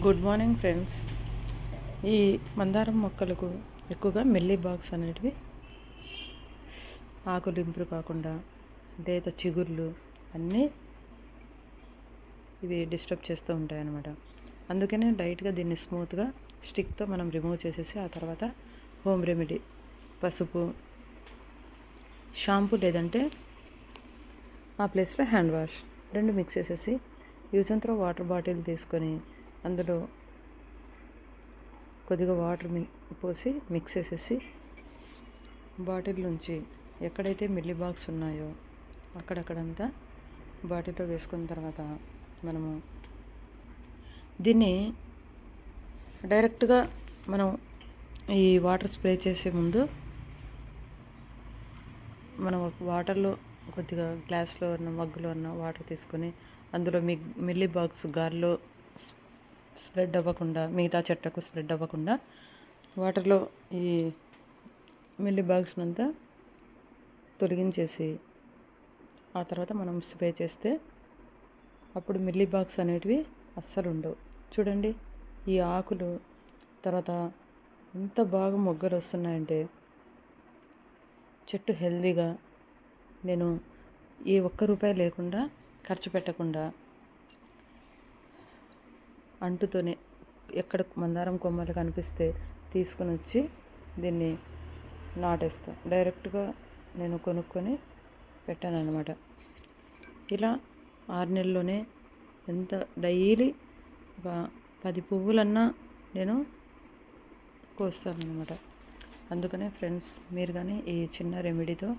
Good morning friends. ఈ మందారం మొక్కలకు ఎక్కువగా మిల్లీ బాగ్స్ అనేటివి ఆకులు ఇంప్రూవ్ కాకుండా లేత చిగుర్లు అన్నీ ఇవి డిస్టర్బ్ చేస్తూ ఉంటాయి అన్నమాట. అందుకనే లైట్గా దీన్ని స్మూత్గా స్టిక్తో మనం రిమూవ్ చేసేసి ఆ తర్వాత హోమ్ రెమెడీ పసుపు, షాంపూ లేదంటే ఆ ప్లేస్లో హ్యాండ్ వాష్ రెండు మిక్స్ చేసేసి use and throw water bottle తీసుకొని అందులో కొద్దిగా వాటర్ పోసి మిక్స్ చేసేసి బాటిల్ నుంచి ఎక్కడైతే మిల్లీ బాగ్స్ ఉన్నాయో అక్కడక్కడంతా బాటిల్లో వేసుకున్న తర్వాత మనము దీన్ని డైరెక్ట్గా మనం ఈ వాటర్ స్ప్రే చేసే ముందు మనం వాటర్లో కొద్దిగా గ్లాస్లో ఉన్న మగ్గులో ఉన్న వాటర్ తీసుకొని అందులో మిల్లీ బాగ్స్ గాల్లో స్ప్రెడ్ అవ్వకుండా మిగతా చెట్లకు స్ప్రెడ్ అవ్వకుండా వాటర్లో ఈ మిల్లీ బాగ్స్ని అంతా తొలగించేసి ఆ తర్వాత మనం స్ప్రే చేస్తే అప్పుడు మిల్లీ బాగ్స్ అనేటివి అస్సలు ఉండవు. చూడండి ఈ ఆకులు తర్వాత ఎంత బాగా మొగ్గలు వస్తున్నాయంటే చెట్టు హెల్దీగా నేను ఏ ఒక్క రూపాయి లేకుండా ఖర్చు పెట్టకుండా అంటుతోనే ఎక్కడ మందారం కొమ్మలు కనిపిస్తే తీసుకొని వచ్చి దీన్ని నాటేస్తా. డైరెక్ట్గా నేను కొనుక్కొని పెట్టాను అన్నమాట. ఇలా 6 నెలల్లోనే ఎంత డైలీ ఒక 10 పువ్వులన్నా నేను కోస్తానన్నమాట. అందుకనే ఫ్రెండ్స్ మీరు కానీ ఈ చిన్న రెమెడీతో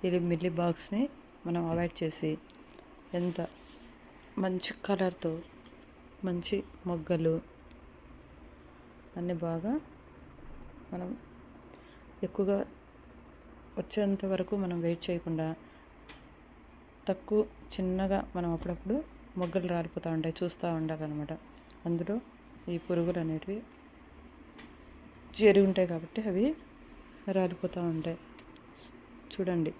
ఈ మిల్లీ బాగ్స్ని మనం అవాయిడ్ చేసి ఎంత మంచి కలర్తో మంచి మొగ్గలు అన్నీ బాగా మనం ఎక్కువగా వచ్చేంత వరకు మనం వెయిట్ చేయకుండా తక్కువ చిన్నగా మనం అప్పుడప్పుడు మొగ్గలు రాలిపోతూ ఉంటాయి, చూస్తూ ఉండాలన్నమాట. అందులో ఈ పురుగులు అనేటివి చేరి ఉంటాయి కాబట్టి అవి రాలిపోతూ ఉంటాయి. చూడండి.